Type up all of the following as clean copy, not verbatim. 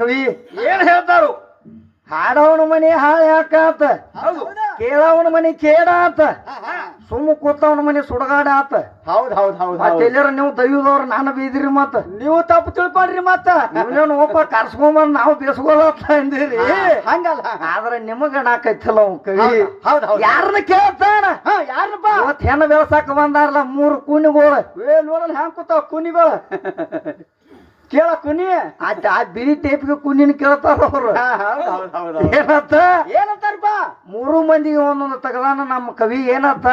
ಕವಿ ಏನ್ ಹೇಳ್ತಾರು? ಹಾಡವನ ಮನೆ ಹಾಳು ಯಾಕಾತ, ಹೌದು ಕೇಳವನ ಮನೆ ಕೇಡ ಆತ, ಸುಮ್ಮ ಕೂತವನ ಮನೆ ಸುಡಗಾಡ ಆತ. ಹೌದ್ ಹೌದ್ ಹೌದ್ ಮತ್ತ ಎಲ್ಲಾರ ನೀವು ದೈವದವ್ರ ನಾನು ಬೀದಿರಿ ಮತ್ತ ನೀವು ತಪ್ಪು ತಿಳ್ಕೊಂಡ್ರಿ ಮತ್ತ ನೀವೇನು ಒಪ್ಪ ಕರ್ಸ್ಕೊಂಬಂದ್ ನಾವು ಬೇಸ್ಕೋದತ್ತ ಅಂದಿರಿ. ಹಂಗಲ್ಲ. ಆದ್ರೆ ನಿಮಗ ನಾಕೈತಲ್ಲ ಅವ್ ಕವಿ ಹೌದ್ ಹೌದ್ ಯಾರನ್ನ ಕೇಳ್ತಾನ? ಯಾರಪ್ಪ? ಇವತ್ ಹೆಣ್ಣು ಬೆಳ್ಸಾಕ ಬಂದಾರಲ್ಲ 3 ಕೂನಿಗಳು. ನೋಡಲ್ ಹ್ಯಾಂಗ ಕೂತಾವ ಕುನಿಗಳು. ಕೇಳ ಕುನಿ ಆ ಬಿಳಿ ಟೇಪ್ಗೆ ಕೂನಿನ ಕೇಳ್ತಾರ ಅವ್ರು. ಏನತ್ತ ಏನಂತಾರಪ್ಪ? 3 ಮಂದಿಗೆ ಒಂದೊಂದು ತಗದಾನ ನಮ್ಮ ಕವಿ. ಏನತ್ತ?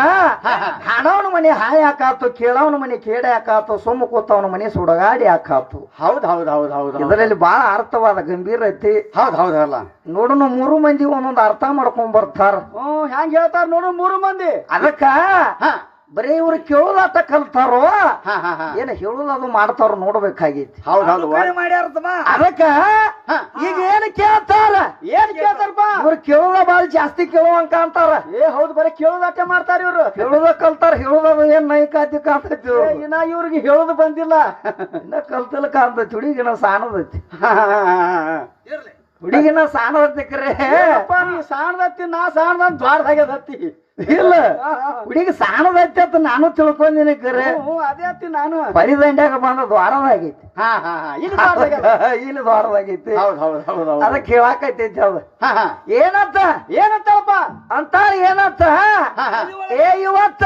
ಹಾಡವನ ಮನೆ ಹಾಯ್ ಹಾಕಾತು, ಕೇಳವನ ಮನೆ ಕೇಡ ಹಾಕಾತು, ಸುಮ್ಮ ಕೂತವನ ಮನೆ ಸುಡಗಾಡಿ ಹಾಕಾತು. ಹೌದ್ ಹೌದ್ ಹೌದ್ ಹೌದ್ ಇದರಲ್ಲಿ ಬಹಳ ಅರ್ಥವಾದ ಗಂಭೀರ ಐತಿ. ಹೌದ್ ಹೌದಲ್ಲ. ನೋಡೋಣ 3 ಮಂದಿ ಒಂದೊಂದು ಅರ್ಥ ಮಾಡ್ಕೊಂಡ್ ಬರ್ತಾರ. ಹ್ಯಾಂಗ ಹೇಳ್ತಾರ ನೋಡು 3 ಮಂದಿ. ಅದಕ್ಕ ಬರೀ ಇವ್ರು ಕೇಳೋದಾಟ ಕಲ್ತಾರೋ ಏನ ಹೇಳುದು ಮಾಡ್ತಾರ ನೋಡ್ಬೇಕಾಗೈತಿ. ಹೌದ್ ಹೌದು ಮಾಡ್ಯಾರತಮ್ಮ. ಅದಕ್ಕ ಈಗ ಏನ್ ಕೇಳ್ತಾರ? ಏನ್ ಕೇಳ್ತಾರಪ್ಪ? ಇವ್ರು ಕೇಳೋದ ಬಾಳ ಜಾಸ್ತಿ ಕೇಳುವಂಗ ಕಾಣ್ತಾರ. ಹೌದು ಬರೀ ಕೇಳೋದಾಟ ಮಾಡ್ತಾರ ಇವ್ರು. ಹೇಳುದ ಕಲ್ತಾರ. ಹೇಳುದ ಏನ್ ನೈಕಾತಿ ಕಾಣ್ತೈತಿ. ಇನ್ನ ಇವ್ರಿಗೆ ಹೇಳುದು ಬಂದಿಲ್ಲ. ಇನ್ನ ಕಲ್ತಿಲ್ಲ ಕಾಣ್ತೈತಿ. ಹುಡುಗಿನ ಸಾಣದೈತಿ. ಹುಡುಗಿನ ಸಾಣದೈತಿ. ನೀ ಸಾಣದತ್ತಿ ನಾ ಸಾಣದ ದ್ವಾರದಾಗ್ಯದತ್ತಿ. ಇಲ್ಲ ಹುಡುಗಿ ಸಾಣದೈತಿ ಅಂತ ನಾನು ತಿಳ್ಕೊಂಡಿನಿ. ಕರೆ ಅದೇ ಅತ್ತಿ ನಾನು ಪರಿದಂಡ್ಯಾಗ ಬಂದ ದ್ವಾರದಾಗೈತಿ. ಇಲ್ಲಿ ದ್ವಾರದಾಗೈತಿ. ಹೌದ್ ಹೌದ್ ಹೌದ್ ಹೌದ್. ಅದಕ್ಕೆ ಹೇಳಾಕೈತೈತಿ ಅದು. ಏನಂತ ಏನಂತಪ್ಪ ಅಂತ ಏನಂತ? ಏ ಇವತ್ತ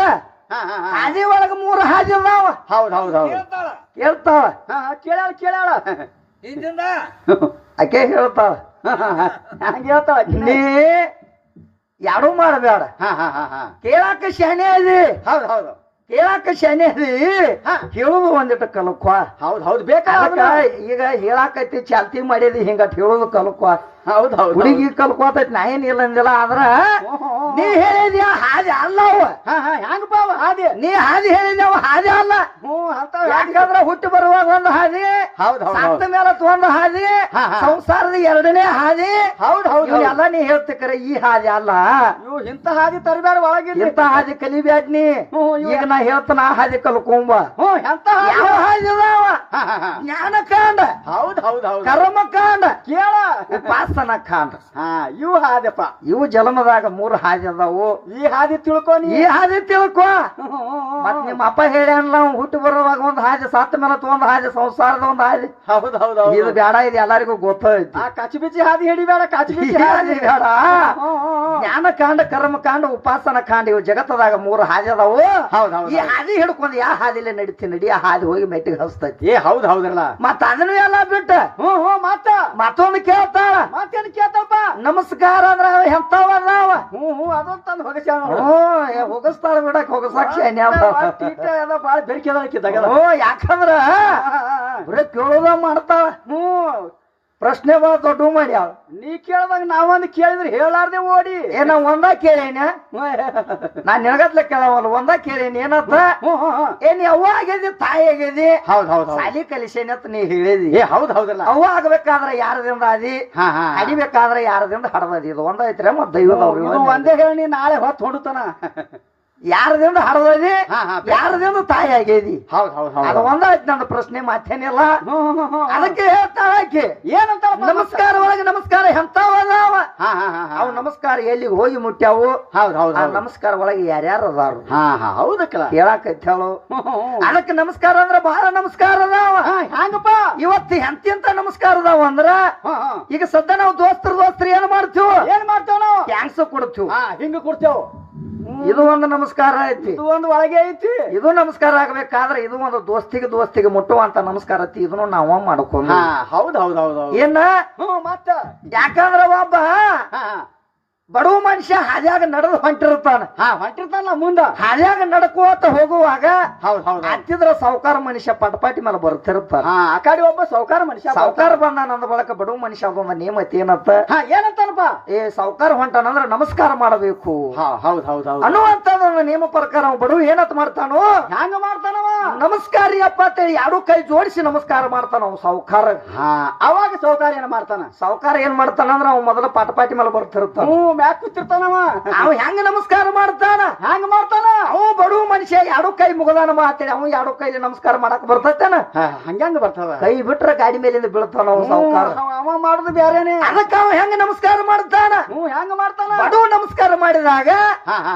ಹಾದಿ ಒಳಗ 3 ಹಾದಿ ಅದಾವ. ಹೌದ್ ಹೌದ್ ಹೌದ್ ಹೇಳ್ತಾವ. ಕೇಳ್ಯಾಳ ಕೇಳ್ಯಾಳ ಆಕೆ ಹೇಳ್ತಾವ. ಹಂಗ ಹೇಳ್ತಾಳ. ನೀ ಯಾರು ಮಾಡಬೇಡ. ಕೇಳಾಕ ಶಾನೆ ಅದಿ. ಹೌದ್ ಹೌದು ಕೇಳಾಕ ಶಾನೆ ಅದಿ. ಹೇಳುದು ಒಂದಿಟ್ಟು ಕಲ್ಕೊ. ಹೌದ್ ಹೌದ್ ಬೇಕಾದ. ಈಗ ಹೇಳಾಕೈತಿ ಚಾಲ್ತಿ ಮಾಡಿದಿ ಹಿಂಗಟ್ ಹೇಳುದು ಕಲ್ಕೊ. ಹೌದ್ ಹೌದ್ ಹುಡುಗಿ ಕಲ್ಕೋತೈತಿ. ನಾ ಏನಿಲ್ಲ ಅಂದಿಲ್ಲ. ಆದ್ರ ನೀ ಹೇಳಿದ್ಯಾ ಹಾದಿ ಅಲ್ಲ ಅವ. ಹೆಂಗಪ್ಪ ಹಾದಿ? ನೀ ಹಾದಿ ಹೇಳಿದ್ಯಾವ ಹಾದಿ ಅಲ್ಲ. ಯಾಕಂದ್ರ ಹುಟ್ಟಿ ಬರುವಾಗ ಒಂದು ಹಾದಿ, ಸತ್ತ ಮೇಲೆ ಒಂದು ಹಾದಿ, ಸಂಸಾರದ 2ನೇ ಹಾದಿ. ಹೌದ್ ಹೌದ್ ಎಲ್ಲ ನೀ ಹೇಳ್ತಿಕರ ಈ ಹಾದಿ ಅಲ್ಲ. ಇವು ಇಂತ ಹಾದಿ ತರಬೇಡ ಒಳಗೆ. ಇಂತ ಹಾದಿ ಕಲಿಬ್ಯಾಡ್ ನೀ. ಈಗ ನಾ ಹೇಳ್ತಾನ ಆ ಹಾದಿ ಕಲ್ಕೊಂಬ. ಎಂತ ಯಾವ ಹಾದಿ ಅದಾವ? ಜ್ಞಾನ ಕಾಂಡ. ಹೌದ್ ಹೌದ್ ಹೌದ್. ಕರ್ಮ ಕಾಂಡ. ಕೇಳ ಉಪಾಸನ ಕಾಂಡ. ಇವು ಹಾದಪ್ಪ. ಇವು ಜನ್ಮದಾಗ 3 ಹಾದಿ ಅದಾವು. ಈ ಹಾದಿ ತಿಳ್ಕೊನಿ. ಈ ಹಾದಿ ತಿಳ್ಕೊ. ಮತ್ ನಿಮ್ಮ ಅಪ್ಪ ಹೇಳ್ಯಾನಲ್ಲ ಹುಟ್ಟಿ ಬರುವಾಗ ಒಂದು ಹಾದಿ, ಸತ್ತ ಮೇಲೆ ಒಂದು ಹಾದಿ, ಸಂಸಾರದ ಒಂದು ಹಾದಿ. ಹೌದ್ ಹೌದ್ ಇದು ಬೇಡ. ಇದು ಎಲ್ಲರಿಗೂ ಗೊತ್ತೈತಿ. ಕಚ್ಚಿ ಬಿಚ್ಚಿ ಹಾದಿ ಹಿಡಿಬೇಡ. ಕಚ್ಚಿ ಬಿಚ್ಚಿ ಹಾದಿ ಬೇಡ. ಜ್ಞಾನ ಕಾಂಡ, ಕರ್ಮ ಕಾಂಡ, ಉಪಾಸನ ಕಾಂಡ. ಇವು ಜಗತ್ತದಾಗ 3 ಹಾದಿ ಅದಾವು. ಹೌದ್ ಹೌದ್. ಈ ಹಾದಿ ಹಿಡ್ಕೊಂಡು ಯಾವ ಹಾದಿಲೇ ನಡಿತೀನಿ ನಡಿ. ಆ ಹಾದಿ ಹೋಗಿ ಮೆಟ್ಟಿಗೆ ಹಚ್ತೈತಿ. ಹೌದ್ ಹೌದ್ರಲ್ಲ. ಮತ್ತ ಅದನ್ನು ಎಲ್ಲ ಬಿಟ್ಟ ಮತ್ತೊಂದು ಕೇಳ್ತಾಳ. ಮತ್ತೇನ್ ಕೇಳ್ತಪ್ಪ? ನಮಸ್ಕಾರ ಅಂದ್ರ ಎಂತವ ನಾವ. ಅದೊಂದು ತಂದು ಹೋಗಿಸ್ತಾಳ ಬಿಡಕ್ ಹೋಗಸಾಕ್ಷಿ. ಬಾಳ ಬೆರ್ಕಿದಾಗ. ಯಾಕಂದ್ರ ಬರೀ ಕೇಳೋದ ಮಾಡ್ತಾಳ. ಪ್ರಶ್ನೆ ಬಾಳ ದೊಡ್ಡ ಮಾಡ್ಯಾವ. ನೀ ಕೇಳದಾಗ ನಾವೊಂದು ಕೇಳಿದ್ರೆ ಹೇಳಾರ್ದೆ ಓಡಿ. ಏನ ಒಂದ ಕೇಳೇನ? ನಾನ್ ನಿನಗತ್ಲೆ ಕೇಳವಲ್ಲ. ಒಂದ ಕೇಳೇನಿ. ಏನತ್ತ? ಏನ್ ಅವ್ವ ಆಗ್ಯದಿ ತಾಯಿ ಆಗ್ಯದಿ. ಹೌದ್ ಹೌದ್. ಸಾಲಿ ಕಲಿಸೇನಿ ಅಂತ ನೀ ಹೇಳಿದಿ. ಹೌದ್ ಹೌದಲ್ಲ. ಅವ್ವ ಆಗ್ಬೇಕಾದ್ರ ಯಾರದಿಂದ ಅದಿ, ಹಡಿಬೇಕಾದ್ರ ಯಾರದಿಂದ ಹಡದದಿ. ಇದು ಒಂದ ಐತ್ರಿ. ಮತ್ ದೈವದವ್ರು ಒಂದೇ ಹೇಳಿ ನಾಳೆ ಹೊತ್ತು ಹೊಡುತ್ತಾನ. ಯಾರದಿಂದ ಹಡದದಿ, ಯಾರದಿಂದ ತಾಯಿ ಆಗ್ಯದಿ. ಹೌದ್ ಹೌದ್ ಹೌದ್. ಅದು ಒಂದ ಐತಿ ನನ್ನ ಪ್ರಶ್ನೆ. ಮಾತೇನಿಲ್ಲ. ಅದಕ್ಕೆ ಹೇಳ್ತಾಳ ಆಕಿ. ಏನಂತ? ನಮಸ್ಕಾರ ಒಳಗೆ ನಮಸ್ಕಾರ ಎಂತಾವ ಅದಾವ. ಅವು ನಮಸ್ಕಾರ ಎಲ್ಲಿಗೆ ಹೋಗಿ ಮುಟ್ಟ್ಯಾವು. ಹೌದ್ ಹೌದ್. ನಮಸ್ಕಾರ ಒಳಗೆ ಯಾರ್ಯಾರು ಅದಾರು ಹೌದಕ್ಕಲ್ಲ ಹೇಳಾಕೈತಿ ಹೇಳು. ಅದಕ್ಕೆ ನಮಸ್ಕಾರ ಅಂದ್ರ ಬಹಳ ನಮಸ್ಕಾರ ಅದಾವ. ಹಂಗಪ್ಪ ಇವತ್ತು ಎಂತೆಂತ ನಮಸ್ಕಾರ ಅದಾವ ಅಂದ್ರ, ಈಗ ಸದ್ಯ ನಾವು ದೋಸ್ತರು ಏನ್ ಮಾಡ್ತೀವಿ? ಏನ್ ಮಾಡ್ತೇವ್ ನಾವು? ಥ್ಯಾಂಕ್ಸ್ ಕೊಡ್ತೀವಿ. ಹಿಂಗ ಕೊಡ್ತೇವ್. ಇದು ಒಂದು ನಮಸ್ಕಾರ ಐತಿ. ಇದು ಒಂದು ಒಳಗೆ ಐತಿ. ಇದು ನಮಸ್ಕಾರ ಆಗ್ಬೇಕಾದ್ರೆ ಇದು ಒಂದು ದೋಸ್ತಿಗೆ ಮುಟ್ಟುವಂತ ನಮಸ್ಕಾರ ಐತಿ. ಇದನ್ನು ನಾವ ಮಾಡ್ಕೊಂಡ. ಹೌದ್ ಹೌದ್ ಹೌದ್. ಏನ ಮತ್ತ ಯಾಕಂದ್ರ ಒಬ್ಬ ಬಡವ ಮನುಷ್ಯ ಹಾದ್ಯಾಗ ನಡೆದು ಹೊಂಟಿರ್ತಾನ. ಹೊಂಟಿರ್ತಾನ ಮುಂದ. ಹಾದ್ಯಾಗ ನಡ್ಕೋತ ಹೋಗುವಾಗ ಹೌದ್ ಹೌದ್ ಹತ್ತಿದ್ರ ಸಾವುಕಾರ ಮನುಷ್ಯ ಪಟಪಾಟಿ ಮೇಲೆ ಬರ್ತಿರ್ತಾನ. ಆ ಕಡೆ ಒಬ್ಬ ಸಾವುಕಾರ ಮನುಷ್ಯ. ಸಾವುಕಾರ ಬಂದ ನಂದ ಬಳಕ ಬಡವ ಮನುಷ್ಯ ಅದೊಂದು ನೇಮತಿ. ಏನಂತ? ಏನಂತಾನಪ್ಪ? ಸಾವುಕಾರ ಹೊಂಟಾನಂದ್ರ ನಮಸ್ಕಾರ ಮಾಡಬೇಕು ಹೌದ್ ಹೌದ್ ಹೌದ್ ಅನ್ನುವಂತ ನೇಮ ಪ್ರಕಾರ ಬಡವ ಏನಂತ ಮಾಡ್ತಾನೋ? ಹ್ಯಾಂಗ ಮಾಡ್ತಾನವ? ನಮಸ್ಕಾರಿಯಪ್ಪ ಅಂತೇಳಿ 2 ಕೈ ಜೋಡಿಸಿ ನಮಸ್ಕಾರ ಮಾಡ್ತಾನ ಅವ್ ಸಾವುಕಾರ. ಅವಾಗ ಸಾವುಕಾರ ಏನ್ ಮಾಡ್ತಾನ? ಸಾವುಕಾರ ಏನ್ ಮಾಡ್ತಾನಂದ್ರ ಅವ್ ಮೊದಲ ಪಟಪಾಟಿ ಮೇಲೆ ಬರ್ತಿರ್ತಾನ. ಮ್ಯಾಕ್ ಕೂತಿರ್ತಾನವ ಅವ ಹೆಂಗ ನಮಸ್ಕಾರ ಮಾಡ್ತಾನ ಹ್ಯಾಂಗ ಮಾಡ್ತಾನ ಅವ ಬಡವ ಮನುಷ್ಯ ಎರಡು ಕೈ ಮುಗದಾನ ಮಾತಾಡಿ ಅವ ಎರಡು ಕೈಲಿ ನಮಸ್ಕಾರ ಮಾಡಕ್ ಬರ್ತೈತೇನ ಹಂಗ್ಯಾಂಗ ಬರ್ತಾವ ಕೈ ಬಿಟ್ರ ಗಾಡಿ ಮೇಲಿಂದ ಬೀಳ್ತಾನ ಅವ ಸಾವುಕಾರ ಅವ ಮಾಡುದು ಬ್ಯಾರೇನೆ ಅದಕ್ಕ ಅವ ಹೆಂಗ ನಮಸ್ಕಾರ ಮಾಡ್ತಾನ ಹೆಂಗ ಮಾಡ್ತಾನ ಬಡವ ನಮಸ್ಕಾರ ಮಾಡಿದಾಗ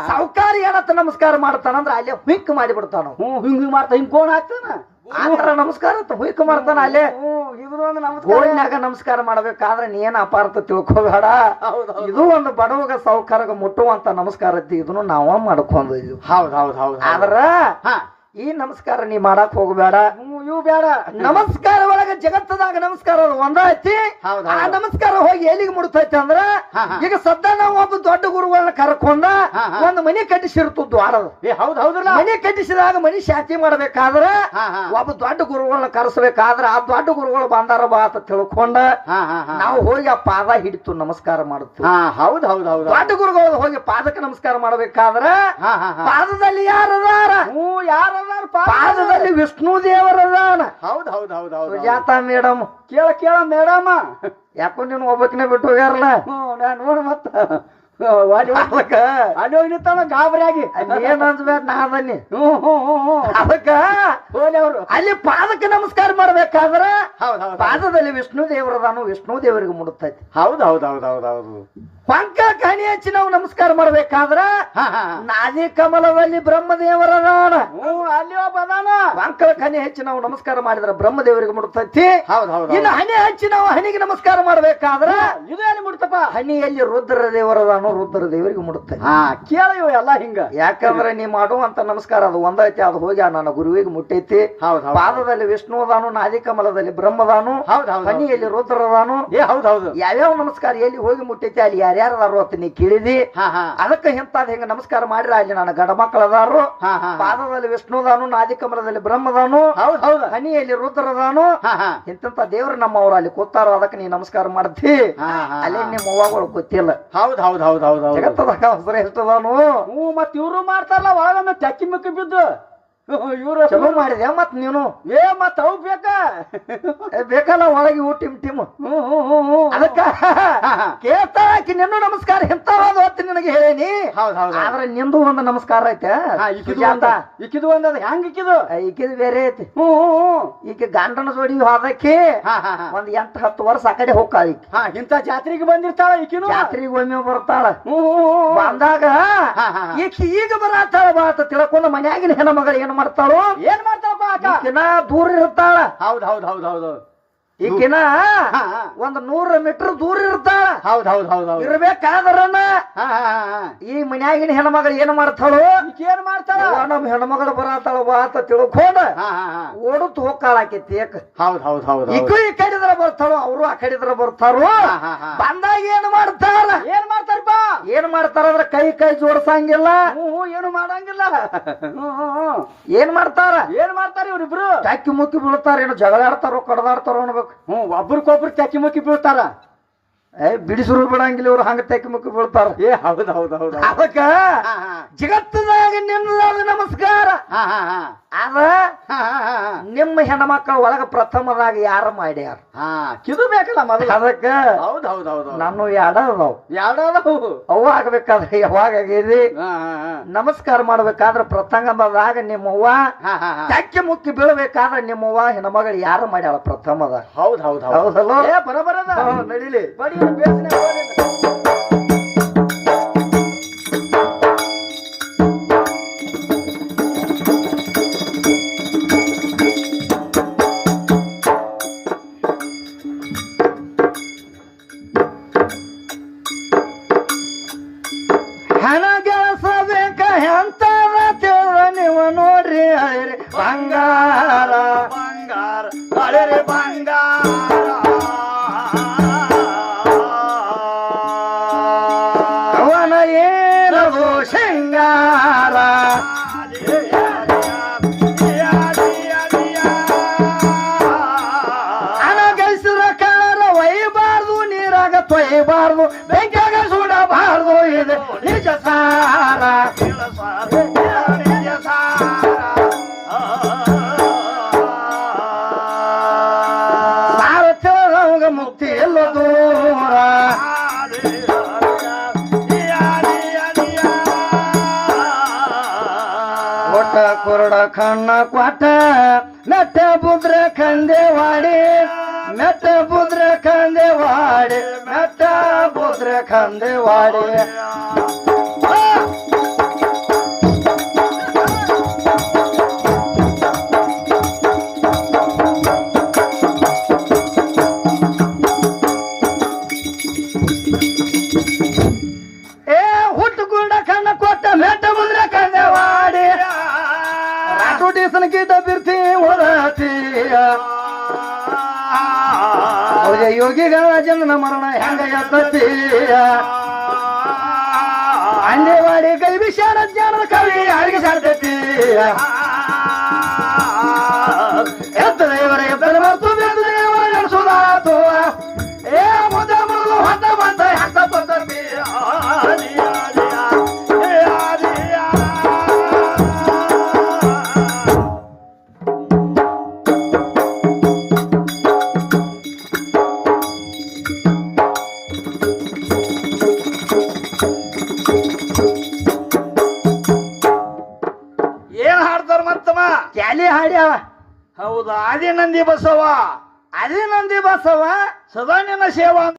ಸಾವುಕಾರ ಏನತ್ತ ನಮಸ್ಕಾರ ಮಾಡ್ತಾನ ಅಂದ್ರ ಅಲ್ಲೇ ಹುಯ್ಕ್ ಮಾಡಿ ಬಿಡ್ತಾನ ಹಿಂಗ್ ಮಾಡ್ತಾ ಹಿಂಗ್ ಕೋಣ ಹಾಕ್ತಾನ ಆತರ ನಮಸ್ಕಾರ ಹುಯ್ಕ್ ಮಾಡ್ತಾನ ಅಲ್ಲೇ ಇದ್ರು ಒಂದು ನಮಸ್ಕಾರ ಗೋಳಿನಾಗ ನಮಸ್ಕಾರ ಮಾಡ್ಬೇಕಾದ್ರೆ ನೀ ಏನ್ ಅಪಾರ್ಥ ತಿಳ್ಕೊಬೇಡ ಇದು ಒಂದು ಬಡವಗ ಸಾವುಕಾರಗ ಮುಟ್ಟುವಂತ ನಮಸ್ಕಾರ ಐತಿ ಇದನ್ನು ನಾವ ಮಾಡ್ಕೊಂಡ್ವಿ ಹೌದ್ ಹೌದ್ ಹೌದ್ ಆದ್ರ ಈ ನಮಸ್ಕಾರ ನೀ ಮಾಡಕ್ ಹೋಗ್ಬೇಡ ಇವು ಬೇಡ ನಮಸ್ಕಾರ ಒಳಗ ಜಗತ್ತದಾಗ ನಮಸ್ಕಾರ ಅದು ಒಂದ ಐತಿ ಆ ನಮಸ್ಕಾರ ಹೋಗಿ ಎಲ್ಲಿಗೆ ಮುಡ್ತೈತಿ ಅಂದ್ರ ಈಗ ಸದ್ದ ನಾವು ಒಬ್ಬ ದೊಡ್ಡ ಗುರುಗಳನ್ನ ಕರ್ಕೊಂಡ ಒಂದು ಮನೆ ಕಟ್ಟಿಸಿರ್ತು ದ್ವಾರದ ಹೌದ್ ಹೌದಲ್ಲ ಮನೆ ಕಟ್ಟಿಸಿದಾಗ ಮನೆ ಶಾಂತಿ ಮಾಡ್ಬೇಕಾದ್ರ ಒಬ್ಬ ದೊಡ್ಡ ಗುರುಗಳನ್ನ ಕರೆಸಬೇಕಾದ್ರ ಆ ದೊಡ್ಡ ಗುರುಗಳು ಬಂದಾರ ಬಾ ಅಂತ ತಿಳ್ಕೊಂಡ ನಾವು ಹೋಗಿ ಆ ಪಾದ ಹಿಡಿತು ನಮಸ್ಕಾರ ಮಾಡುತ್ತೀವಿ ಹೌದ್ ಹೌದ್ ಹೌದ್ ದೊಡ್ಡ ಗುರುಗಳು ಹೋಗಿ ಪಾದಕ್ಕೆ ನಮಸ್ಕಾರ ಮಾಡ್ಬೇಕಾದ್ರ ಪಾದದಲ್ಲಿ ಯಾರದಾರ ಯಾರ ಪಾದದಲ್ಲಿ ವಿಷ್ಣು ದೇವರದಾನ ಹೌದ್ ಹೌದ್ ಹೌದ್ ಹೌದ್ ಸುಜಾತಾ ಮೇಡಮ್ ಕೇಳ ಮೇಡಮ್ ಯಾಕೋ ನೀನು ಒಬ್ಬಕಿನ ಬಿಟ್ಟು ಹೋಗ್ಯಾರಲ್ಲ ನಾನು ನೋಡ ಮತ್ತ ಅಲ್ಲಿ ಹೋಗಿ ನಿಂತಾನ ಗಾಬರಿ ಆಗಿ ಏನ್ ಅನ್ಸ್ಬೇಕ ನಾ ಅದನ್ನಿ ಹ್ಮ್ ಅದಕ್ಕ ಹೋಲಿ ಅವ್ರು ಅಲ್ಲಿ ಪಾದಕ್ಕೆ ನಮಸ್ಕಾರ ಮಾಡ್ಬೇಕಾದ್ರ ಹೌದ್ ಹೌದ್ ಪಾದದಲ್ಲಿ ವಿಷ್ಣು ದೇವರದಾನು ವಿಷ್ಣು ದೇವರಿಗೆ ಮುಡುತ್ತೈತಿ ಹೌದ್ ಹೌದ್ ಹೌದ್ ಹೌದ್ ಹೌದು ಪಂಕ ಕಣಿ ಹಚ್ಚಿ ನಾವು ನಮಸ್ಕಾರ ಮಾಡ್ಬೇಕಾದ್ರ ನಾದಿ ಕಮಲದಲ್ಲಿ ಬ್ರಹ್ಮದೇವರದಾನ ಅಲ್ಲಿ ಒಬ್ಬ ಅದಾನ ಪಂಕ ಕಣಿ ಹಚ್ಚಿ ನಾವು ನಮಸ್ಕಾರ ಮಾಡಿದ್ರ ಬ್ರಹ್ಮದೇವರಿಗೆ ಮುಡುತ್ತೈತಿ ಹೌದ್ ಹೌದ್ ಇನ್ನು ಹನಿ ಹಚ್ಚಿ ನಾವು ಹನಿಗೆ ನಮಸ್ಕಾರ ಮಾಡ್ಬೇಕಾದ್ರ ಇದು ಎಲ್ಲಿ ಮುಡ್ತಪ್ಪ ಹನಿಯಲ್ಲಿ ರುದ್ರ ದೇವರದಾನು ರುದ್ರ ದೇವರಿಗೆ ಮುಡುತ್ತೆ ಕೇಳ ಇವ ಎಲ್ಲ ಹಿಂಗ ಯಾಕಂದ್ರೆ ನೀ ಮಾಡುವಂತ ನಮಸ್ಕಾರ ಅದು ಒಂದೈತಿ ಅದು ಹೋಗಿ ನನ್ನ ಗುರುವಿಗೆ ಮುಟ್ಟೈತಿ ಹೌದ್ ಪಾದದಲ್ಲಿ ವಿಷ್ಣುದಾನು ನಾದಿ ಕಮಲದಲ್ಲಿ ಬ್ರಹ್ಮದಾನು ಹೌದ್ ಹೌದ್ ಹನಿಯಲ್ಲಿ ರುದ್ರದಾನು ಹೌದ್ ಹೌದು ಯಾವ್ಯಾವ ನಮಸ್ಕಾರ ಎಲ್ಲಿ ಹೋಗಿ ಮುಟ್ಟೈತಿ ಅಲ್ಲಿ ಯಾರ್ಯಾರದಾರು ಅಂತ ನೀ ಕೇಳಿದಿ ಅದಕ್ಕೆ ಇಂತಾದ ಹಿಂಗ ನಮಸ್ಕಾರ ಮಾಡ್ರಿ ಅಲ್ಲಿ ನನ್ನ ಗಂಡ ಮಕ್ಕಳದಾರು ಪಾದದಲ್ಲಿ ವಿಷ್ಣುದಾನು ನಾದಿ ಕಮಲದಲ್ಲಿ ಬ್ರಹ್ಮದಾನು ಹೌದ್ ಹೌದು ಹನಿಯಲ್ಲಿ ರುದ್ರದಾನು ಇಂತ ದೇವ್ರು ನಮ್ಮವ್ರು ಅಲ್ಲಿ ಕೂತಾರೋ ಅದಕ್ಕೆ ನೀ ನಮಸ್ಕಾರ ಮಾಡ್ತಿ ಅಲ್ಲೇ ನಿಮ್ಮ ಅವ್ವಗಳು ಗೊತ್ತಿಲ್ಲ ಹೌದ್ ಹೌದ್ ಹೌದ್ ಹೌದ್ ಹೌದ್ ಜಗತ್ತದಾಗ ಅವಸರ ಎಷ್ಟದಾನು ಮತ್ ಇವ್ರು ಮಾಡ್ತಾರಲ್ಲ ಒಳಗೊಮ್ಮೆ ಚಕ್ಕಿ ಮುಕ್ಕಿ ಬಿದ್ದು ಇವ್ರು ಚಲೋ ಮಾಡಿದೆ ಮತ್ ನೀನು ಮತ್ ಅವ್ ಬೇಕಾ ಬೇಕಲ್ಲ ಒಳಗೆ ಇವು ಟಿಮ್ ಟಿಮ್ ಅದಕ್ಕ ಕೇಳ್ತಾಕಿ ನಿನ್ನೂ ನಮಸ್ಕಾರ ಎಂತವಾದ ಹೊತ್ತು ನಿನಗೆ ಹೇಳೇನಿ ಆದ್ರೆ ನಿಂದು ಒಂದು ನಮಸ್ಕಾರ ಐತೆ ಇಕ್ಕಿದು ಒಂದದ ಹೆಂಗ್ ಇಕ್ಕಿದು ಈಕಿದು ಬೇರೆ ಐತಿ ಈಕೆ ಗಂಡನ ಜೋಡಿ ಹೋದಕ್ಕೆ ಒಂದ್ 8-10 ವರ್ಷ ಆ ಕಡೆ ಹೋಗ್ತಾಳ ಈಕಿ ಇಂತ ಜಾತ್ರೆಗೆ ಬಂದಿರ್ತಾಳ ಈಕಿನು ಜಾತ್ರೆಗೆ ಒಮ್ಮೆ ಬರ್ತಾಳ ಬಂದಾಗ ಈಕಿ ಈಗ ಬರತ್ತಾಳ ಬಾ ಅಂತ ತಿಳ್ಕೊಂಡು ಮನ್ಯಾಗಿನ ಹೆಣ್ಮಗಳು ಏನ್ ಮಾಡ್ತಾಳು ಈಕಿನ ದೂರ ಇರ್ತಾಳ ಹೌದ್ ಹೌದ್ ಹೌದ್ ಹೌದು ಈಕಿನ ಒಂದ್ 100 ಮೀಟರ್ ದೂರ ಇರ್ತಾಳ ಹೌದ್ ಹೌದ್ ಹೌದ್ ಹೌದು ಇರ್ಬೇಕಾದ್ರನ ಈ ಮನ್ಯಾಗಿನ ಹೆಣ್ಮಗಳು ಏನ್ ಮಾಡ್ತಾಳು ಏನ್ ಮಾಡ್ತಾಳ ನಮ್ ಹೆಣ್ಮಗಳು ಬರತ್ತಾಳ ಬಾ ಅಂತ ತಿಳ್ಕೊಂಡ ಓಡುತ್ತ ಹೋಗ್ತಾಳ ಆಕೈತಿ ಹೌದ್ ಹೌದ್ ಹೌದ್ ಈಗೂ ಈ ಕಡಿದ್ರ ಬರ್ತಾಳು ಅವರು ಆ ಕಡಿದ್ರ ಬರ್ತಾರು ಬಂದಾಗ ಏನ್ ಮಾಡ್ತಾರ ಏನ್ ಮಾಡ್ತಾರ ಅಂದ್ರ ಕೈ ಜೋಡ್ಸಂಗಿಲ್ಲ ಏನು ಮಾಡಂಗಿಲ್ಲ ಏನ್ ಮಾಡ್ತಾರ ಇವ್ರಿಬ್ರು ಚಾಕಿ ಮುಕ್ಕಿ ಬೀಳ್ತಾರ ಏನು ಜಗಳ ಆಡ್ತಾರೋ ಕಡದಾಡ್ತಾರೋ ಅನ್ಬೇಕು ಒಬ್ರಿಗೊಬ್ರು ಚಕ್ಕಿ ಮುಕ್ಕಿ ಬೀಳ್ತಾರ ಬಿಡಿಸರು ಬಿಡಂಗಿಲ್ಲ ಇವ್ರು ಹಂಗ ತೆಕ್ಕಿ ಮುಕ್ಕಿ ಬೀಳ್ತಾರ ಹೌದ್ ಹೌದ್ ಹೌದ್ ಅದಕ್ಕ ಜಗತ್ತದಾಗ ನಿನ್ನದಾದ ನಮಸ್ಕಾರ ಅದ ನಿಮ್ಮ ಹೆಣ್ಮಕ್ಳ ಒಳಗ ಪ್ರಥಮದಾಗ ಯಾರ ಮಾಡ್ಯಾರ ಕಿದು ಬೇಕಲ್ಲ ಮೊದಲು ಅದಕ್ಕ ಹೌದ್ ಹೌದ್ ಹೌದು ನಾನು ಯಾಡದವು ಅವ ಆಗ್ಬೇಕಾದ್ರೆ ಯಾವಾಗ ಆಗಿದೆ ನಮಸ್ಕಾರ ಮಾಡ್ಬೇಕಾದ್ರೆ ಪ್ರಥಮದಾಗ ನಿಮ್ಮವ್ವ ಚಕ್ಕೆ ಮುಕ್ಕಿ ಬೀಳ್ಬೇಕಾದ್ರೆ ನಿಮ್ಮವ್ವ ಹೆಣ್ಮಗಳು ಯಾರು ಮಾಡ್ಯಾಳ ಪ್ರಥಮದಾಗ ಹೌದ್ ಹೌದ್ ಹೌದಲ್ಲ ಬರಬರದ ನಡಿಲಿ ಹಣ ಗಳಿಸಬೇಕ ಎಂತಾರ ತಿಳ್ದ ನೀವು ನೋಡ್ರಿ ಹಳೆ ಬಂಗಾರ ಬಂಗಾರ ಹಳೆ ಬಂಗಾರ ಅವನ ಏನದು ಶೃಂಗಾರ ಹಣ ಗಳಿಸಿದ ಕಾರ ಒಯ್ಯಬಾರ್ದು ನೀರಾಗ ತೊಯ್ಯಬಾರ್ದು ಬೆಂಕಿಯಾಗ ಸುಡಬಾರ್ದು ಇದು ನಿಜ ಸಾರ ಸಾರ ಮುಕ್ತಿ ಎಲ್ಲ ದೂರ ಗುರುಡ ಕಣ್ಣ ಕ್ವಾಟ ಮೆಟ್ಟ ಬುದ್ರ ಕಂದೇವಾಡಿ ಮೆಟ್ಟ ಬುದ್ರ ಕಂದೇವಾಡಿ ಮೆಟ್ಟ ಬುದ್ರ ಕಂದೇವಾಡಿ ಗೀತ ಬಿರ್ತಿ ಹೊರತೀಯ ಯೋಗಿಗಳ ಜನನ ಮರಣ ಹೆಂಗ ಎತ್ತೀಯ ಅಂದೇವಾಡಿ ಕೈ ವಿಶಾಲ ಜ್ಞಾನದ ಕವಿ ಯಾರಿಗೆ ಸಾಧ್ಯತೀಯ ಎತ್ತ ದೇವರ ಎತ್ತರ ಮತ್ತು ದೇವರ ನಡೆಸುದಾತು ಏ ಮುದ ಮುರುಳು ಹೊತ್ತ ಬಂತ ಹೆಂಗ ಪದ್ಧತಿ ಕ್ಯಾಲಿ ಹಾಡ್ಯಾವ ಹೌದಾ? ಆದಿ ನಂದಿ ಬಸವ ಅದೇ ನಂದಿ ಬಸವ ಸದಾ ನಿನ್ನ ಸೇವಾ